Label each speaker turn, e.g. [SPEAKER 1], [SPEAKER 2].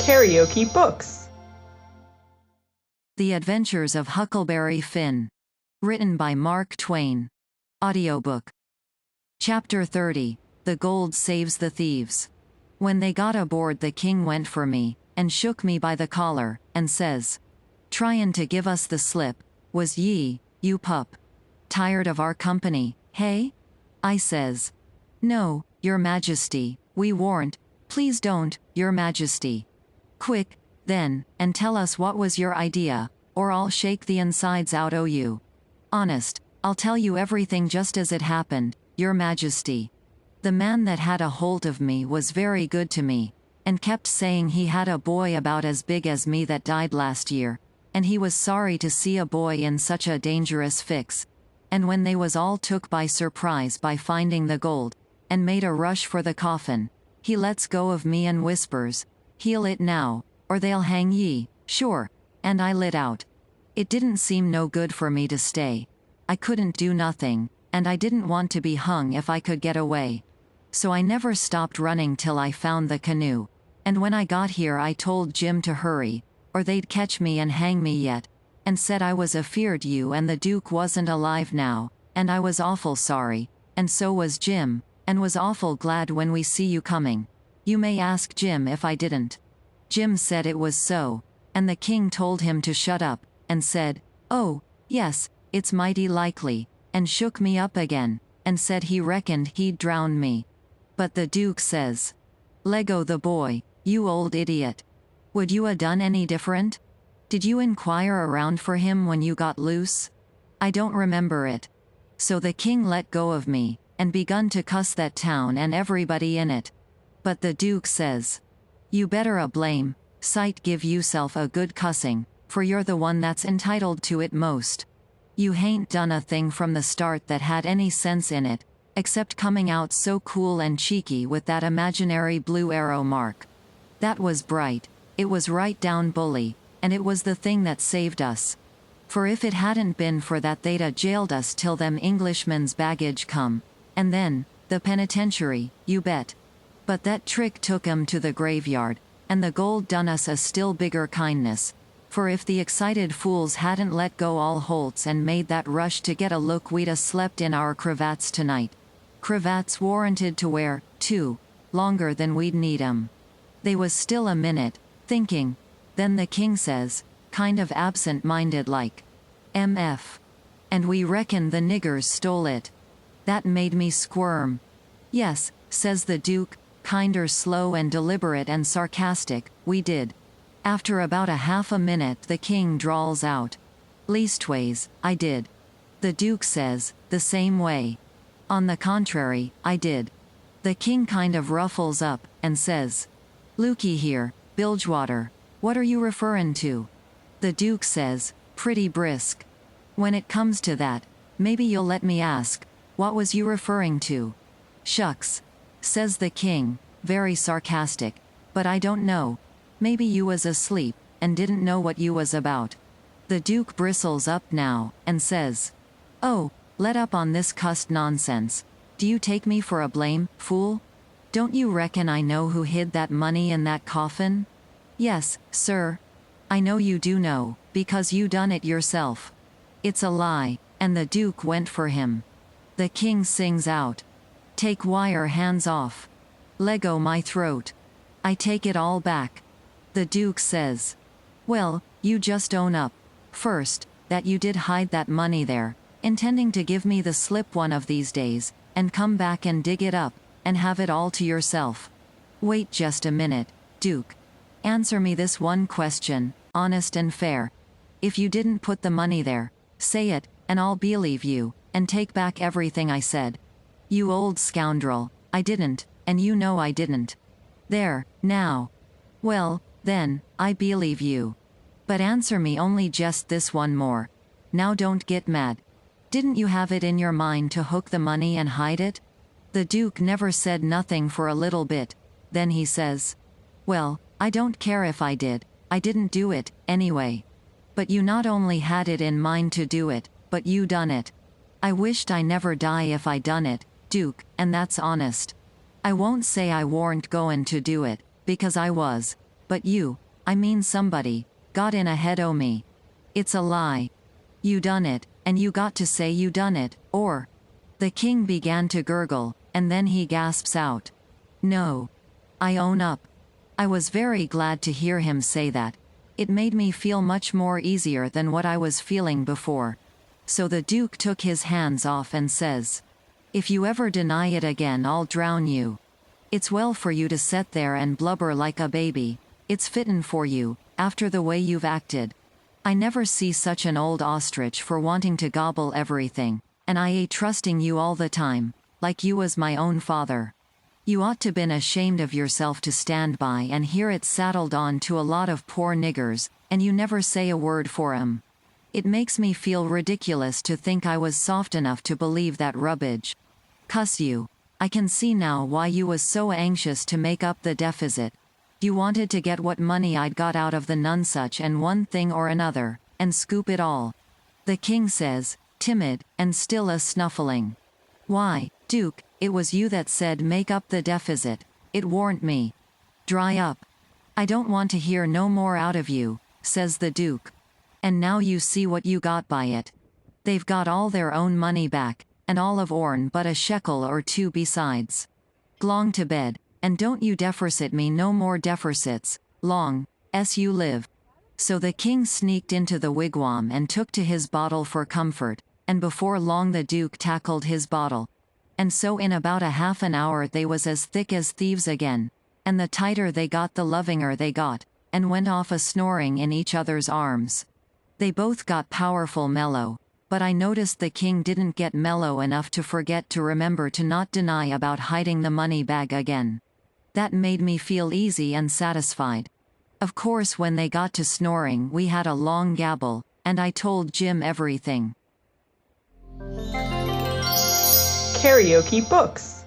[SPEAKER 1] KaraokeBooks.
[SPEAKER 2] The Adventures of Huckleberry Finn. Written by Mark Twain. Audiobook. Chapter 30. The Gold Saves the Thieves. When they got aboard, the king went for me, and shook me by the collar, and says, "Tryin' to give us the slip, was ye, you pup? Tired of our company, hey?" I says, "No, your majesty, we warn't, please don't, your majesty. Quick, then, and tell us what was your idea, or I'll shake the insides out o' you. Honest, I'll tell you everything just as it happened, your majesty. The man that had a holt of me was very good to me, and kept saying he had a boy about as big as me that died last year, and he was sorry to see a boy in such a dangerous fix. And when they was all took by surprise by finding the gold, and made a rush for the coffin, he lets go of me and whispers, 'Heal it now, or they'll hang ye, sure,' and I lit out. It didn't seem no good for me to stay. I couldn't do nothing, and I didn't want to be hung if I could get away. So I never stopped running till I found the canoe, and when I got here I told Jim to hurry, or they'd catch me and hang me yet, and said I was afeard you and the Duke wasn't alive now, and I was awful sorry, and so was Jim, and was awful glad when we see you coming. You may ask Jim if I didn't." Jim said it was so, and the king told him to shut up, and said, "Oh, yes, it's mighty likely," and shook me up again, and said he reckoned he'd drown me. But the Duke says, "Leggo the boy, you old idiot. Would you 'a done any different? Did you inquire around for him when you got loose? I don't remember it." So the king let go of me, and begun to cuss that town and everybody in it. But the Duke says, "You better a blame sight give yourself a good cussing, for you're the one that's entitled to it most. You hain't done a thing from the start that had any sense in it, except coming out so cool and cheeky with that imaginary blue arrow mark. That was bright, it was right down bully, and it was the thing that saved us. For if it hadn't been for that they'd a jailed us till them Englishmen's baggage come, and then, the penitentiary, you bet. But that trick took 'em to the graveyard, and the gold done us a still bigger kindness. For if the excited fools hadn't let go all holts and made that rush to get a look, we'd a slept in our cravats tonight. Cravats warranted to wear, too, longer than we'd need 'em." They was still a minute, thinking. Then the king says, kind of absent-minded like, "MF. And we reckon the niggers stole it." That made me squirm. "Yes," says the Duke, kinder slow and deliberate and sarcastic, "we did." After about a half a minute the king drawls out, "Leastways, I did." The Duke says, "The same way." "On the contrary, I did." The king kind of ruffles up, and says, "Looky here, Bilgewater, what are you referrin' to?" The Duke says, pretty brisk, "When it comes to that, maybe you'll let me ask, what was you referring to?" "Shucks," says the king, very sarcastic, "but I don't know. Maybe you was asleep, and didn't know what you was about." The Duke bristles up now, and says, "Oh, let up on this cussed nonsense. Do you take me for a blame, fool? Don't you reckon I know who hid that money in that coffin?" "Yes, sir. I know you do know, because you done it yourself." "It's a lie," and the Duke went for him. The king sings out, "Take wire hands off. Leggo my throat." I take it all back. The Duke says, "Well, you just own up, first, that you did hide that money there, intending to give me the slip one of these days, and come back and dig it up, and have it all to yourself. Wait just a minute, Duke. Answer me this one question, honest and fair. If you didn't put the money there, say it, and I'll believe you, and take back everything I said." "You old scoundrel, I didn't, and you know I didn't." "There, now. Well, then, I believe you. But answer me only just this one more. Now don't get mad. Didn't you have it in your mind to hook the money and hide it?" The Duke never said nothing for a little bit. Then he says, "Well, I don't care if I did. I didn't do it, anyway. But you not only had it in mind to do it, but you done it. I wished I never die if I done it, Duke, and that's honest. I won't say I warn't goin' to do it, because I was. But you, I mean somebody, got in ahead o' me. It's a lie. You done it, and you got to say you done it, or. The king began to gurgle, and then he gasps out. No. I own up. I was very glad to hear him say that. It made me feel much more easier than what I was feeling before. So the Duke took his hands off and says, "If you ever deny it again, I'll drown you. It's well for you to set there and blubber like a baby. It's fittin' for you, after the way you've acted. I never see such an old ostrich for wanting to gobble everything, and I ain't trusting you all the time, like you was my own father. You ought to been ashamed of yourself to stand by and hear it saddled on to a lot of poor niggers, and you never say a word for 'em. It makes me feel ridiculous to think I was soft enough to believe that rubbage. Cuss you. I can see now why you was so anxious to make up the deficit. You wanted to get what money I'd got out of the nonsuch and one thing or another, and scoop it all." The king says, timid, and still a snuffling. "Why, Duke, it was you that said make up the deficit. It warn't me." "Dry up. I don't want to hear no more out of you," says the Duke. "And now you see what you got by it. They've got all their own money back, and all of ourn but a shekel or two besides. Glong to bed, and don't you deficit me no more deficits, long, as you live." So the king sneaked into the wigwam and took to his bottle for comfort, and before long the Duke tackled his bottle. And so in about a half an hour they was as thick as thieves again, and the tighter they got the lovinger they got, and went off a-snoring in each other's arms. They both got powerful mellow, but I noticed the king didn't get mellow enough to forget to remember to not deny about hiding the money bag again. That made me feel easy and satisfied. Of course when they got to snoring we had a long gabble, and I told Jim everything.
[SPEAKER 1] KaraokeBooks.